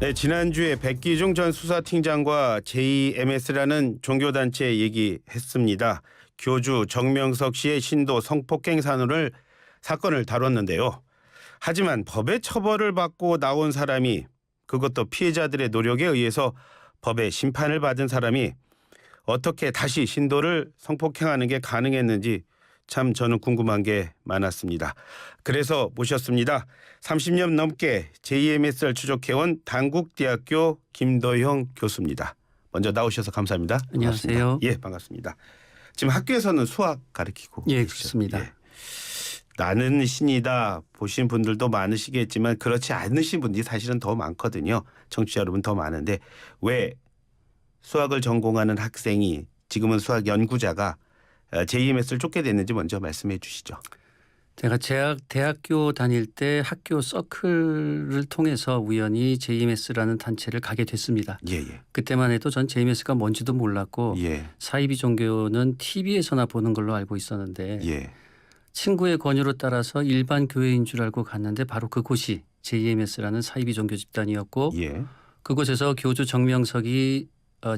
네, 지난주에 백기중 전 수사팀장과 JMS라는 종교단체 얘기했습니다. 교주 정명석 씨의 신도 성폭행 사건을 다뤘는데요. 하지만 법의 처벌을 받고 나온 사람이, 그것도 피해자들의 노력에 의해서 법의 심판을 받은 사람이 어떻게 다시 신도를 성폭행하는 게 가능했는지 참 저는 궁금한 게 많았습니다. 그래서 모셨습니다. 30년 넘게 JMS를 추적해온 단국대학교 김도형 교수입니다. 먼저 나오셔서 감사합니다. 안녕하세요. 반갑습니다. 예, 반갑습니다. 지금 학교에서는 수학 가르치고 예, 계시죠? 그렇습니다. 예. 나는 신이다 보신 분들도 많으시겠지만 그렇지 않으신 분들이 사실은 더 많거든요. 청취자 여러분 더 많은데 왜 수학을 전공하는 학생이, 지금은 수학 연구자가 JMS를 쫓게 됐는지 먼저 말씀해 주시죠. 제가 대학교 다닐 때 학교 서클을 통해서 우연히 JMS라는 단체를 가게 됐습니다. 예, 예. 그때만 해도 전 JMS가 뭔지도 몰랐고 예. 사이비 종교는 TV에서나 보는 걸로 알고 있었는데 예. 친구의 권유로 따라서 일반 교회인 줄 알고 갔는데 바로 그곳이 JMS라는 사이비 종교 집단이었고 예. 그곳에서 교주 정명석이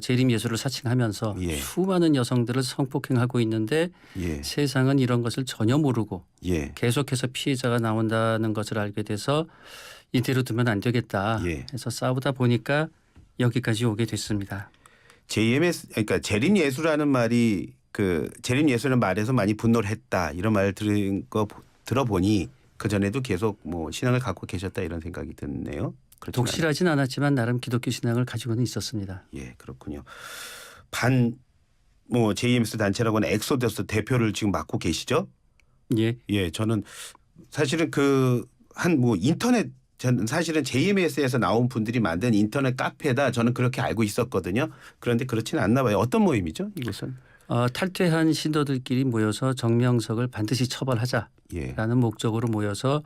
재림 예수를 사칭하면서 예. 수많은 여성들을 성폭행하고 있는데 예. 세상은 이런 것을 전혀 모르고 예. 계속해서 피해자가 나온다는 것을 알게 돼서 이대로 두면 안 되겠다 예. 해서 싸우다 보니까 여기까지 오게 됐습니다. JMS, 그러니까 재림 예수라는 말이, 그 재림 예수라는 말에서 많이 분노를 했다 이런 말 들어보니 그 전에도 계속 뭐 신앙을 갖고 계셨다 이런 생각이 드네요. 독실하진 않았지만 나름 기독교 신앙을 가지고는 있었습니다. 예, 그렇군요. JMS 단체라고는 엑소더스 대표를 지금 맡고 계시죠? 예. 예, 저는 사실은 인터넷, 저는 사실은 JMS에서 나온 분들이 만든 인터넷 카페다 저는 그렇게 알고 있었거든요. 그런데 그렇지는 않나 봐요. 어떤 모임이죠, 이곳은? 탈퇴한 신도들끼리 모여서 정명석을 반드시 처벌하자라는 예. 목적으로 모여서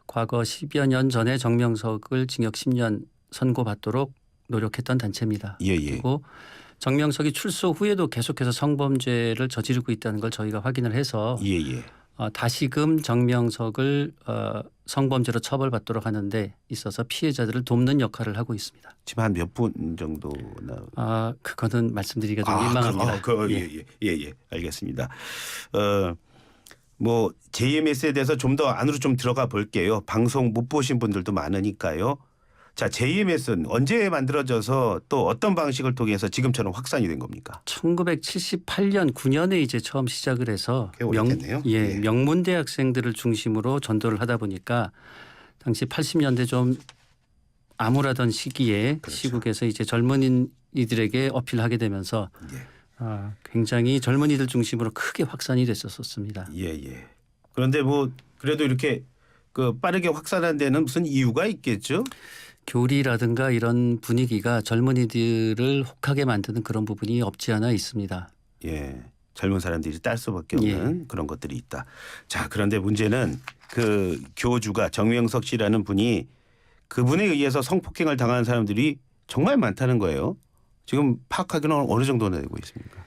과거 10여 년 전에 정명석을 징역 10년 선고받도록 노력했던 단체입니다. 예, 예. 그리고 정명석이 출소 후에도 계속해서 성범죄를 저지르고 있다는 걸 저희가 확인을 해서 예, 예. 다시금 정명석을 성범죄로 처벌받도록 하는 데 있어서 피해자들을 돕는 역할을 하고 있습니다. 지금 한 몇 분 정도나? 그거는 말씀드리기가 좀 민망합니다. 예. 알겠습니다. JMS에 대해서 좀 더 안으로 좀 들어가 볼게요. 방송 못 보신 분들도 많으니까요. 자, JMS는 언제 만들어져서 또 어떤 방식을 통해서 지금처럼 확산이 된 겁니까? 1978년 9년에 이제 처음 시작을 해서 꽤 오래됐네요. 예. 명문대 학생들을 중심으로 전도를 하다 보니까 당시 80년대 좀 암울하던 시기에 그렇죠. 시국에서 이제 젊은이들에게 어필하게 되면서 굉장히 젊은이들 중심으로 크게 확산이 됐었습니다. 예. 그런데 그래도 이렇게 빠르게 확산한 데는 무슨 이유가 있겠죠? 교리라든가 이런 분위기가 젊은이들을 혹하게 만드는 그런 부분이 없지 않아 있습니다. 예. 젊은 사람들이 딸 수밖에 없는 그런 것들이 있다. 자, 그런데 문제는 그 교주가 정명석 씨라는 분이, 그분에 의해서 성폭행을 당하는 사람들이 정말 많다는 거예요. 지금 파악하기는 어느 정도나 되고 있습니까?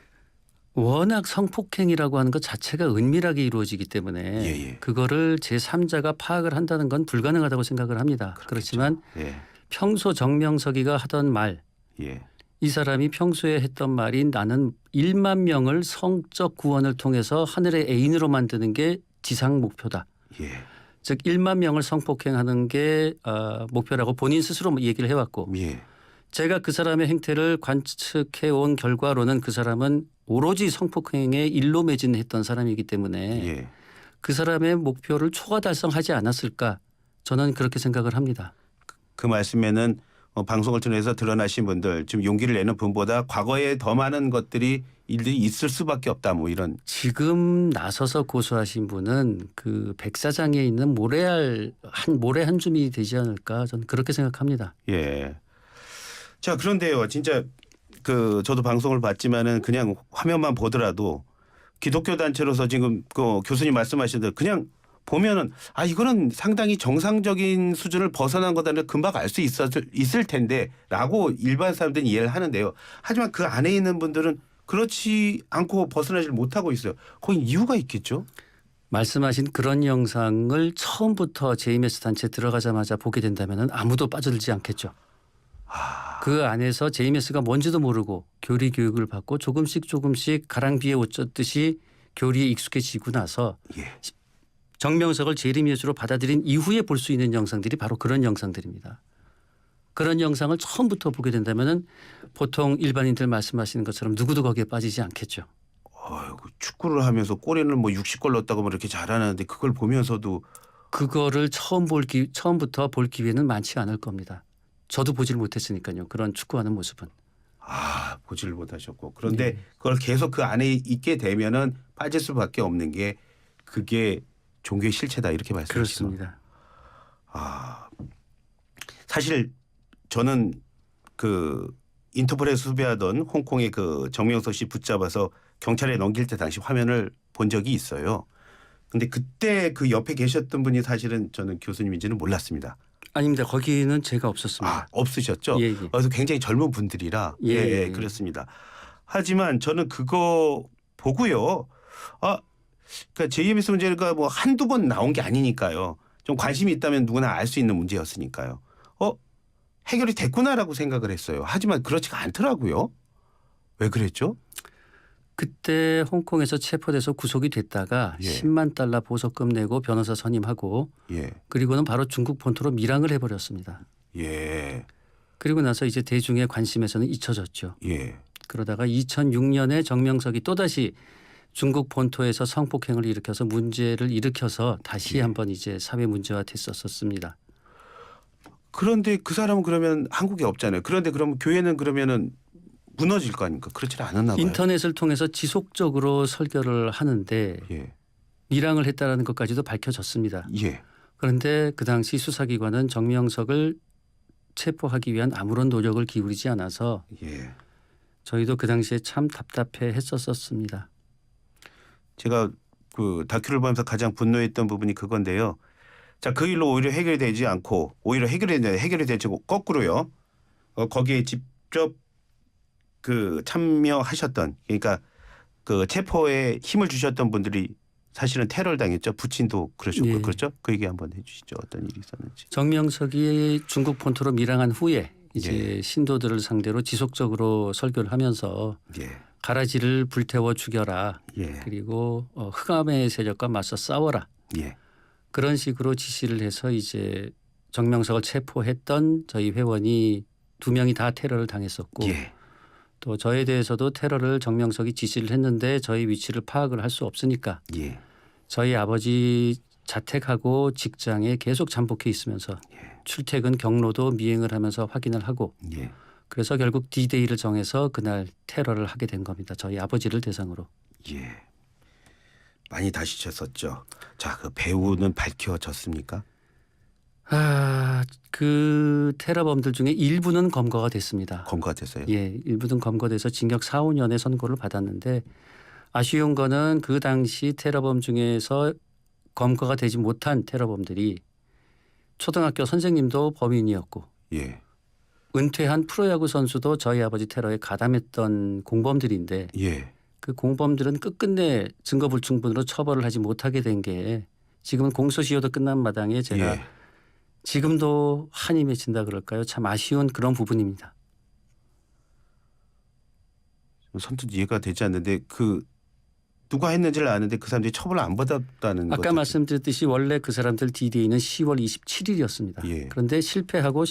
워낙 성폭행이라고 하는 것 자체가 은밀하게 이루어지기 때문에 예. 그거를 제3자가 파악을 한다는 건 불가능하다고 생각을 합니다. 그렇겠죠. 그렇지만 예. 평소 정명석이가 하던 말, 예. 이 사람이 평소에 했던 말이 나는 1만 명을 성적 구원을 통해서 하늘의 애인으로 만드는 게 지상 목표다. 예. 즉 1만 명을 성폭행하는 게 목표라고 본인 스스로 얘기를 해왔고 예. 제가 그 사람의 행태를 관측해 온 결과로는 그 사람은 오로지 성폭행에 일로 매진했던 사람이기 때문에 예. 그 사람의 목표를 초과 달성하지 않았을까 저는 그렇게 생각을 합니다. 그 말씀에는 방송을 통해서 드러나신 분들, 지금 용기를 내는 분보다 과거에 더 많은 일들이 있을 수밖에 없다, 이런. 지금 나서서 고소하신 분은 그 백사장에 있는 모래 한 줌이 되지 않을까 저는 그렇게 생각합니다. 예. 자, 그런데요, 진짜 저도 방송을 봤지만은 그냥 화면만 보더라도 기독교 단체로서 지금 교수님 말씀하신 대로 그냥 보면은 이거는 상당히 정상적인 수준을 벗어난 거다는 금방 알 수 있을 텐데라고 일반 사람들은 이해를 하는데요. 하지만 그 안에 있는 분들은 그렇지 않고 벗어나질 못하고 있어요. 거기 이유가 있겠죠? 말씀하신 그런 영상을 처음부터 JMS 단체에 들어가자마자 보게 된다면 아무도 빠져들지 않겠죠. 그 안에서 JMS가 뭔지도 모르고 교리 교육을 받고 조금씩 가랑비에 옷 젖듯이 교리에 익숙해지고 나서 예. 정명석을 재림예수로 받아들인 이후에 볼 수 있는 영상들이 바로 그런 영상들입니다. 그런 영상을 처음부터 보게 된다면은 보통 일반인들 말씀하시는 것처럼 누구도 거기에 빠지지 않겠죠. 아이고, 축구를 하면서 골에는 뭐 60골 넣었다고 뭐 이렇게 잘하는데 그걸 보면서도 그거를 처음부터 볼 기회는 많지 않을 겁니다. 저도 보질 못했으니까요. 그런 축구하는 모습은. 보질 못하셨고 그런데 네. 그걸 계속 그 안에 있게 되면은 빠질 수밖에 없는 게 그게 종교의 실체다 이렇게 말씀하시죠. 그렇습니다. 사실 저는 그 인터폴에 수배하던 홍콩의 그 정명석 씨 붙잡아서 경찰에 넘길 때 당시 화면을 본 적이 있어요. 근데 그때 그 옆에 계셨던 분이 사실은 저는 교수님인지는 몰랐습니다. 아닙니다. 거기는 제가 없었습니다. 없으셨죠? 예, 예. 그래서 굉장히 젊은 분들이라 예. 그렇습니다. 하지만 저는 그거 보고요. 그러니까 JMS 문제가 뭐 한두 번 나온 게 아니니까요. 좀 관심이 있다면 누구나 알 수 있는 문제였으니까요. 해결이 됐구나라고 생각을 했어요. 하지만 그렇지가 않더라고요. 왜 그랬죠? 그때 홍콩에서 체포돼서 구속이 됐다가 예. 10만 달러 보석금 내고 변호사 선임하고 예. 그리고는 바로 중국 본토로 밀항을 해버렸습니다. 예. 그리고 나서 이제 대중의 관심에서는 잊혀졌죠. 예. 그러다가 2006년에 정명석이 또다시 중국 본토에서 성폭행을 일으켜서 문제를 일으켜서 다시 한번 이제 사회 문제화 됐었습니다. 그런데 그 사람은 그러면 한국에 없잖아요. 그런데 그러면 교회는 그러면은 무너질 거 아닙니까? 그렇지 않았나 봐요. 인터넷을 통해서 지속적으로 설교를 하는데 예. 밀항을 했다는 것까지도 밝혀졌습니다. 예. 그런데 그 당시 수사기관은 정명석을 체포하기 위한 아무런 노력을 기울이지 않아서 예. 저희도 그 당시에 참 답답해 했었습니다. 제가 그 다큐를 보면서 가장 분노했던 부분이 그건데요. 자, 그 일로 오히려 해결이 되지 않고 오히려 해결이 되지 거꾸로요. 거기에 직접 그 참여하셨던 그러니까 그 체포에 힘을 주셨던 분들이 사실은 테러를 당했죠. 부친도 그러셨고 예. 그렇죠. 그 얘기 한번 해주시죠. 어떤 일이 있었는지. 정명석이 중국 본토로 밀항한 후에 이제 예. 신도들을 상대로 지속적으로 설교를 하면서 예. 가라지를 불태워 죽여라. 예. 그리고 흑암의 세력과 맞서 싸워라. 예. 그런 식으로 지시를 해서 이제 정명석을 체포했던 저희 회원이 2명이 다 테러를 당했었고 예. 또 저에 대해서도 테러를 정명석이 지시를 했는데 저희 위치를 파악을 할 수 없으니까 예. 저희 아버지 자택하고 직장에 계속 잠복해 있으면서 출퇴근 경로도 미행을 하면서 확인을 하고 예. 그래서 결국 D-Day를 정해서 그날 테러를 하게 된 겁니다. 저희 아버지를 대상으로. 예. 많이 다시쳤었죠. 자, 그 배우는 밝혀졌습니까? 그 테러범들 중에 일부는 검거가 됐습니다. 검거가 됐어요. 예, 일부는 검거돼서 징역 4, 5년의 선고를 받았는데 아쉬운 거는 그 당시 테러범 중에서 검거가 되지 못한 테러범들이 초등학교 선생님도 범인이었고 예. 은퇴한 프로야구 선수도 저희 아버지 테러에 가담했던 공범들인데 예. 그 공범들은 끝끝내 증거불충분으로 처벌을 하지 못하게 된 게 지금은 공소시효도 끝난 마당에 제가 예. 지금도 한이 맺힌다 그럴까요? 참 아쉬운 그런 부분입니다. 선뜻 이해가 되지 않는데 그 누가 했는지를 아는데 그 사람들이 처벌을 안 받았다는 아까 거죠. 말씀드렸듯이 원래 그 사람들 D-Day는 10월 27일이었습니다. 예. 그런데 실패하고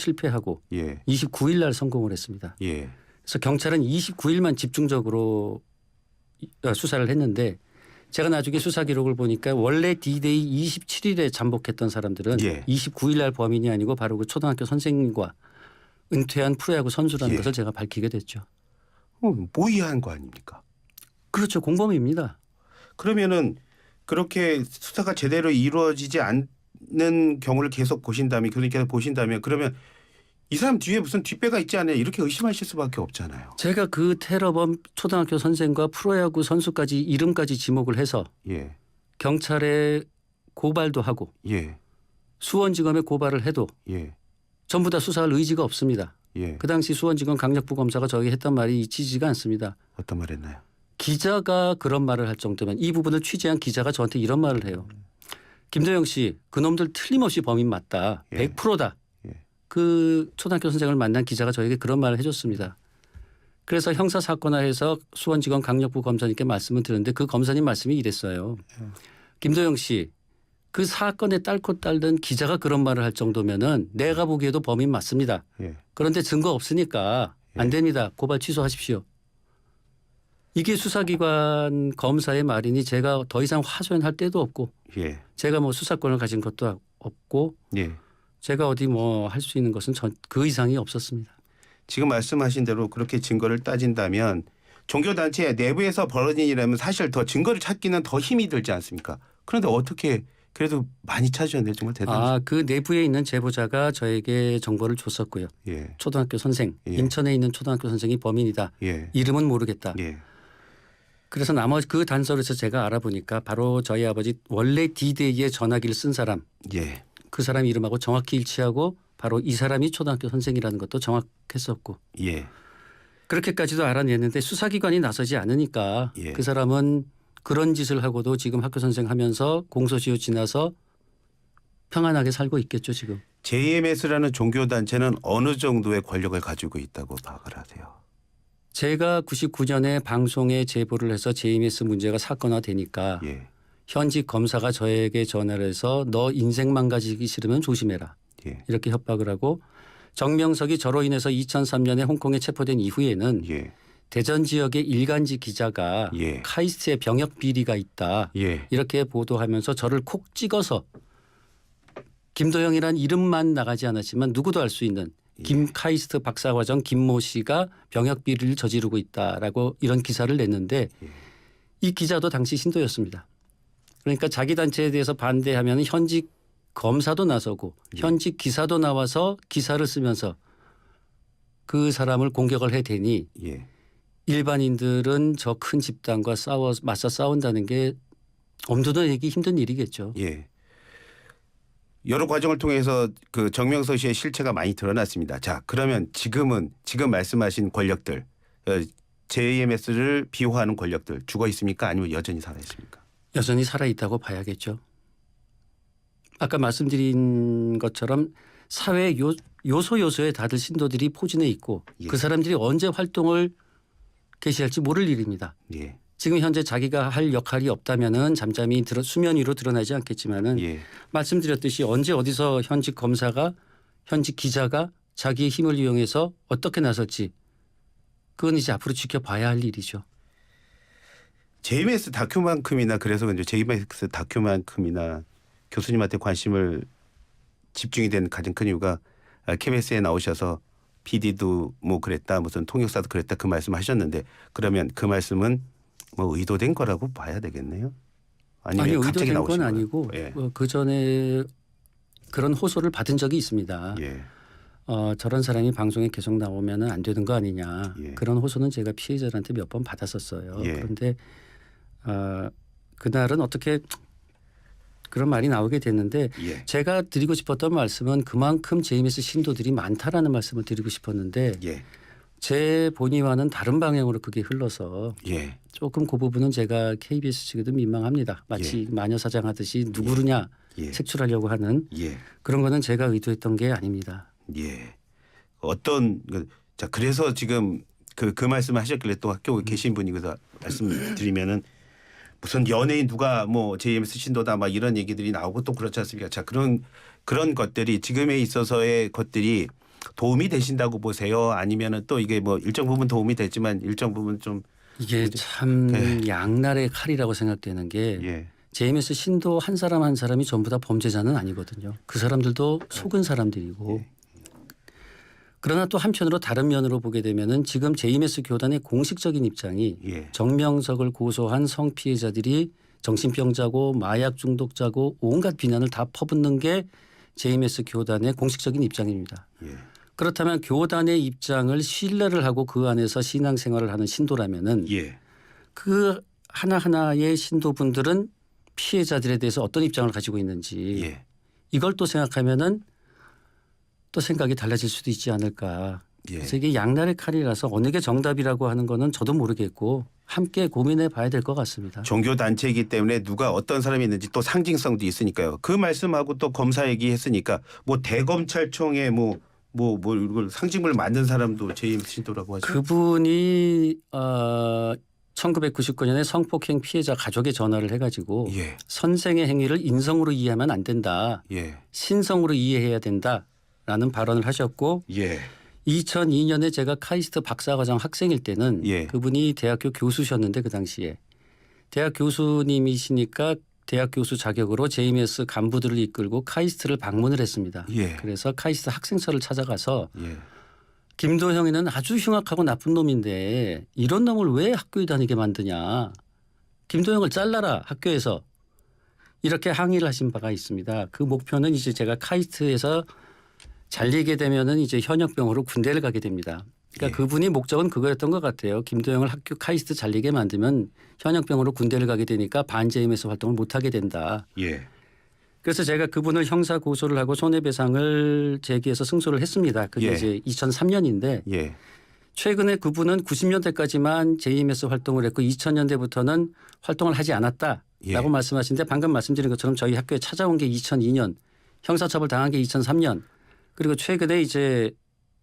예. 29일 날 성공을 했습니다. 예. 그래서 경찰은 29일만 집중적으로 수사를 했는데 제가 나중에 수사 기록을 보니까 원래 D-Day 27일에 잠복했던 사람들은 예. 29일 날 범인이 아니고 바로 그 초등학교 선생님과 은퇴한 프로야구 선수라는 예. 것을 제가 밝히게 됐죠. 모의한 거 아닙니까? 그렇죠. 공범입니다. 그러면은 그렇게 수사가 제대로 이루어지지 않는 경우를 계속 보신다면 교수님께서 보신다면 그러면 이 사람 뒤에 무슨 뒷배가 있지 않냐 이렇게 의심하실 수밖에 없잖아요. 제가 그 테러범 초등학교 선생과 프로야구 선수까지 이름까지 지목을 해서 예. 경찰에 고발도 하고 예. 수원지검에 고발을 해도 예. 전부 다 수사할 의지가 없습니다. 예. 그 당시 수원지검 강력부 검사가 저에게 했던 말이 잊히지가 않습니다. 어떤 말 했나요? 기자가 그런 말을 할 정도면 이 부분을 취재한 기자가 저한테 이런 말을 해요. 김도영 씨 그놈들 틀림없이 범인 맞다. 예. 100%다. 예. 그 초등학교 선생을 만난 기자가 저에게 그런 말을 해줬습니다. 그래서 형사 사건화해서 수원지검 강력부 검사님께 말씀을 드렸는데 그 검사님 말씀이 이랬어요. 김도영 씨, 그 사건에 딸고 딸던 기자가 그런 말을 할 정도면은 내가 보기에도 범인 맞습니다. 예. 그런데 증거 없으니까 안 됩니다. 고발 취소하십시오. 이게 수사기관 검사의 말이니 제가 더 이상 화소연할 데도 없고 예. 제가 뭐 수사권을 가진 것도 없고 예. 제가 어디 뭐 할 수 있는 것은 그 이상이 없었습니다. 지금 말씀하신 대로 그렇게 증거를 따진다면 종교단체 내부에서 벌어진 일이라면 사실 더 증거를 찾기는 더 힘이 들지 않습니까? 그런데 어떻게 그래도 많이 찾으셨네요. 정말 대단하십니다. 그 내부에 있는 제보자가 저에게 정보를 줬었고요. 예. 초등학교 선생, 예. 인천에 있는 초등학교 선생이 범인이다. 예. 이름은 모르겠다. 예. 그래서 나머지 그 단서에서 제가 알아보니까 바로 저희 아버지 원래 D-Day에 전화기를 쓴 사람, 예. 그 사람 이름하고 정확히 일치하고 바로 이 사람이 초등학교 선생이라는 것도 정확했었고 예. 그렇게까지도 알아냈는데 수사기관이 나서지 않으니까 예. 그 사람은 그런 짓을 하고도 지금 학교 선생 하면서 공소시효 지나서 평안하게 살고 있겠죠 지금. JMS라는 종교단체는 어느 정도의 권력을 가지고 있다고 파악을 하세요? 제가 99년에 방송에 제보를 해서 JMS 문제가 사건화되니까 예. 현직 검사가 저에게 전화를 해서 너 인생 망가지기 싫으면 조심해라. 예. 이렇게 협박을 하고 정명석이 저로 인해서 2003년에 홍콩에 체포된 이후에는 예. 대전 지역의 일간지 기자가 예. 카이스트에 병역 비리가 있다. 예. 이렇게 보도하면서 저를 콕 찍어서 김도영이란 이름만 나가지 않았지만 누구도 알 수 있는 김카이스트 박사과정 김모 씨가 병역 비리를 저지르고 있다라고 이런 기사를 냈는데 이 기자도 당시 신도였습니다. 그러니까 자기 단체에 대해서 반대하면 현직 검사도 나서고 현직 기사도 나와서 기사를 쓰면서 그 사람을 공격을 해대니 예. 일반인들은 저 큰 집단과 맞서 싸운다는 게 엄두도 내기 힘든 일이겠죠. 예. 여러 과정을 통해서 그 정명석 씨의 실체가 많이 드러났습니다. 자, 그러면 지금 말씀하신 권력들, JMS를 비호하는 권력들 죽어 있습니까? 아니면 여전히 살아 있습니까? 여전히 살아있다고 봐야겠죠. 아까 말씀드린 것처럼 사회 요소에 다들 신도들이 포진해 있고 예. 그 사람들이 언제 활동을 개시할지 모를 일입니다. 예. 지금 현재 자기가 할 역할이 없다면은 잠잠히 수면 위로 드러나지 않겠지만은 예. 말씀드렸듯이 언제 어디서 현직 검사가 현직 기자가 자기의 힘을 이용해서 어떻게 나설지 그건 이제 앞으로 지켜봐야 할 일이죠. JMS 다큐만큼이나 그래서 이제 JMS 다큐만큼이나 교수님한테 관심을 집중이 된 가장 큰 이유가 KBS에 나오셔서 PD도 뭐 그랬다 무슨 통역사도 그랬다 그 말씀하셨는데 그러면 그 말씀은 뭐 의도된 거라고 봐야 되겠네요. 아니면 갑자기 의도된 나오신 건 거예요? 아니고 예. 그 전에 그런 호소를 받은 적이 있습니다. 예. 저런 사람이 방송에 계속 나오면 안 되는 거 아니냐. 예. 그런 호소는 제가 피해자한테 몇 번 받았었어요. 예. 그런데 그날은 어떻게 그런 말이 나오게 됐는데 예. 제가 드리고 싶었던 말씀은 그만큼 JMS 신도들이 많다라는 말씀을 드리고 싶었는데 예. 제 본의와는 다른 방향으로 그게 흘러서 예. 조금 그 부분은 제가 KBS 측에도 민망합니다. 마치 마녀사장 하듯이 누구르냐 예. 색출하려고 하는 예. 그런 거는 제가 의도했던 게 아닙니다. 예. 자 그래서 지금 그 말씀을 하셨길래 또 학교에 계신 분이 그래서 말씀드리면은 무슨 연예인 누가 뭐 JMS 신도다 막 이런 얘기들이 나오고 또 그렇지 않습니까? 자 그런 것들이 지금에 있어서의 것들이 도움이 되신다고 보세요? 아니면은 또 이게 뭐 일정 부분 도움이 됐지만 일정 부분 좀 이게 참 양날의 칼이라고 생각되는 게 예. JMS 신도 한 사람 한 사람이 전부 다 범죄자는 아니거든요. 그 사람들도 속은 사람들이고 그러나 또 한편으로 다른 면으로 보게 되면은 지금 JMS 교단의 공식적인 입장이 예. 정명석을 고소한 성피해자들이 정신병자고 마약 중독자고 온갖 비난을 다 퍼붓는 게 JMS 교단의 공식적인 입장입니다. 예. 그렇다면 교단의 입장을 신뢰를 하고 그 안에서 신앙생활을 하는 신도라면은 예. 그 하나하나의 신도분들은 피해자들에 대해서 어떤 입장을 가지고 있는지 예. 이걸 또 생각하면은 또 생각이 달라질 수도 있지 않을까. 예. 그래서 이게 양날의 칼이라서 어느 게 정답이라고 하는 거는 저도 모르겠고 함께 고민해 봐야 될 것 같습니다. 종교 단체이기 때문에 누가 어떤 사람이 있는지 또 상징성도 있으니까요. 그 말씀하고 또 검사 얘기했으니까 뭐 대검찰청의 뭐 뭐 이걸 상징물 만든 사람도 JMS 신도라고 하죠. 그분이 1999년에 성폭행 피해자 가족에 전화를 해가지고 예. 선생의 행위를 인성으로 이해하면 안 된다. 예. 신성으로 이해해야 된다라는 발언을 하셨고 예. 2002년에 제가 카이스트 박사과정 학생일 때는 예. 그분이 대학교 교수셨는데 그 당시에 대학 교수님이시니까 대학 교수 자격으로 JMS 간부들을 이끌고 카이스트를 방문을 했습니다. 예. 그래서 카이스트 학생처를 찾아가서 예. 김도형이는 아주 흉악하고 나쁜 놈인데 이런 놈을 왜 학교에 다니게 만드냐. 김도형을 잘라라 학교에서. 이렇게 항의를 하신 바가 있습니다. 그 목표는 이제 제가 카이스트에서 잘리게 되면은 이제 현역병으로 군대를 가게 됩니다. 그러니까 예. 그분이 목적은 그거였던 것 같아요. 김도영을 학교 카이스트 잘리게 만들면 현역병으로 군대를 가게 되니까 반 JMS 활동을 못하게 된다. 예. 그래서 제가 그분을 형사 고소를 하고 손해배상을 제기해서 승소를 했습니다. 그게 예. 이제 2003년인데 예. 최근에 그분은 90년대까지만 JMS 활동을 했고 2000년대부터는 활동을 하지 않았다라고 예. 말씀하시는데 방금 말씀드린 것처럼 저희 학교에 찾아온 게 2002년, 형사처벌 당한 게 2003년, 그리고 최근에 이제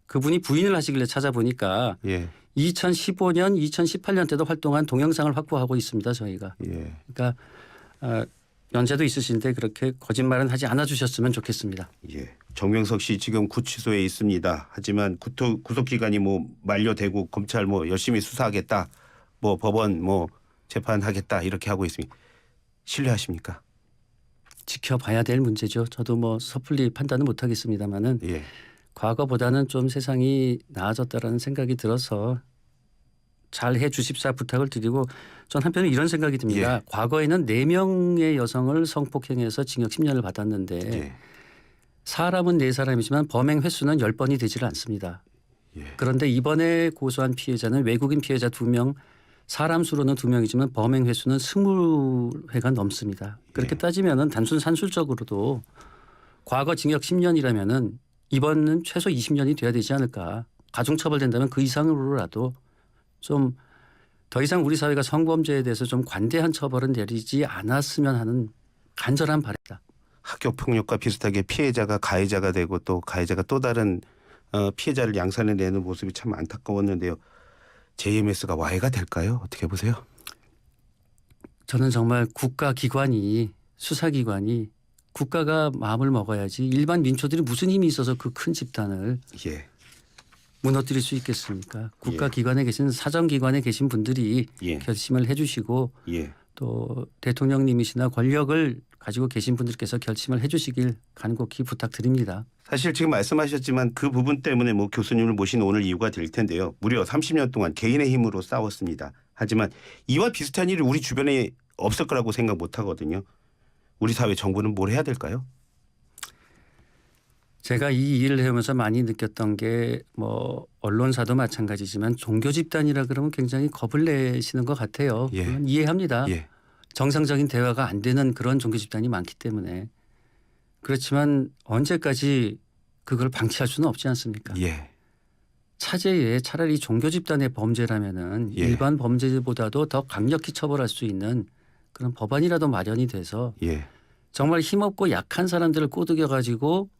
그분이 부인을 하시길래 찾아보니까 예. 2015년, 2018년 때도 활동한 동영상을 확보하고 있습니다. 저희가. 예. 그러니까 연세도 있으신데 그렇게 거짓말은 하지 않아 주셨으면 좋겠습니다. 예. 정명석 씨 지금 구치소에 있습니다. 하지만 구속 기간이 뭐 만료되고 검찰 뭐 열심히 수사하겠다. 뭐 법원 뭐 재판하겠다 이렇게 하고 있습니다. 신뢰하십니까? 지켜봐야 될 문제죠. 저도 뭐 섣불리 판단은 못 하겠습니다만은 예. 과거보다는 좀 세상이 나아졌다라는 생각이 들어서 잘 해 주십사 부탁을 드리고 전 한편에 이런 생각이 듭니다. 예. 과거에는 4명의 여성을 성폭행해서 징역 10년을 받았는데 예. 사람은 4사람이지만 범행 횟수는 10번이 되지를 않습니다. 예. 그런데 이번에 고소한 피해자는 외국인 피해자 2명, 사람 수로는 2명이지만 범행 횟수는 20회가 넘습니다. 그렇게 예. 따지면은 단순 산술적으로도 과거 징역 10년이라면은 이번은 최소 20년이 돼야 되지 않을까. 가중처벌된다면 그 이상으로라도 좀 더 이상 우리 사회가 성범죄에 대해서 좀 관대한 처벌은 내리지 않았으면 하는 간절한 바람입니다. 학교 폭력과 비슷하게 피해자가 가해자가 되고 또 가해자가 또 다른 피해자를 양산해 내는 모습이 참 안타까웠는데요. JMS가 와해가 될까요? 어떻게 보세요? 저는 정말 국가기관이 수사기관이 국가가 마음을 먹어야지 일반 민초들이 무슨 힘이 있어서 그 큰 집단을 예. 무너뜨릴 수 있겠습니까? 국가기관에 계신 사정기관에 계신 분들이 예. 결심을 해 주시고 예. 또 대통령님이시나 권력을 가지고 계신 분들께서 결심을 해 주시길 간곡히 부탁드립니다. 사실 지금 말씀하셨지만 그 부분 때문에 뭐 교수님을 모신 오늘 이유가 될 텐데요. 무려 30년 동안 개인의 힘으로 싸웠습니다. 하지만 이와 비슷한 일이 우리 주변에 없을 거라고 생각 못 하거든요. 우리 사회 정부는 뭘 해야 될까요? 제가 이 일을 해오면서 많이 느꼈던 게 뭐 언론사도 마찬가지지만 종교 집단이라 그러면 굉장히 겁을 내시는 것 같아요. 예. 물론 이해합니다. 예. 정상적인 대화가 안 되는 그런 종교 집단이 많기 때문에 그렇지만 언제까지 그걸 방치할 수는 없지 않습니까? 예. 차제에 차라리 종교 집단의 범죄라면은 예. 일반 범죄보다도 더 강력히 처벌할 수 있는 그런 법안이라도 마련이 돼서 예. 정말 힘없고 약한 사람들을 꼬드겨 가지고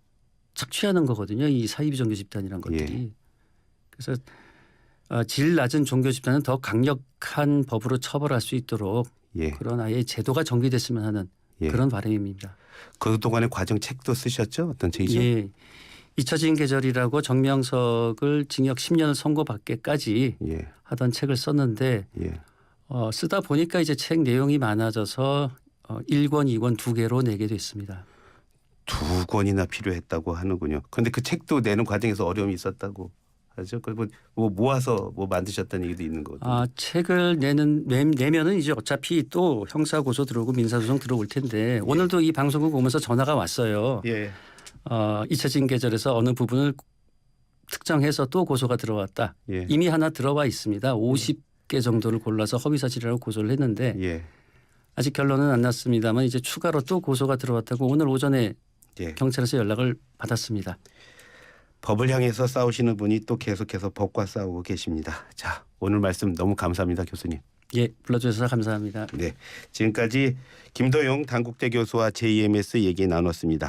착취하는 거거든요. 이 사이비 종교 집단이란 것들이. 예. 그래서 질 낮은 종교 집단은 더 강력한 법으로 처벌할 수 있도록 예. 그런 아예 제도가 정비됐으면 하는 예. 그런 바람입니다. 그동안의 과정 책도 쓰셨죠? 어떤 책이죠? 예. 잊혀진 계절이라고 정명석을 징역 10년을 선고받게까지 예. 하던 책을 썼는데 예. 쓰다 보니까 이제 책 내용이 많아져서 1권, 2권 2개로 내게 됐습니다. 2권이나 필요했다고 하는군요. 그런데 그 책도 내는 과정에서 어려움이 있었다고 하죠. 그리고 뭐 모아서 뭐 만드셨다는 얘기도 있는 거거든요. 책을 내면은 이제 어차피 또 형사 고소 들어오고 민사소송 들어올 텐데 오늘도 이 방송국 오면서 전화가 왔어요. 예. 잊혀진 계절에서 어느 부분을 특정해서 또 고소가 들어왔다. 예. 이미 하나 들어와 있습니다. 50개 정도를 골라서 허위사실이라고 고소를 했는데 예. 아직 결론은 안 났습니다만 이제 추가로 또 고소가 들어왔다고 오늘 오전에 예. 경찰에서 연락을 받았습니다. 법을 향해서 싸우시는 분이 또 계속해서 법과 싸우고 계십니다. 자, 오늘 말씀 너무 감사합니다, 교수님. 예, 불러주셔서 감사합니다. 네, 지금까지 김도용 단국대 교수와 JMS 얘기 나눴습니다.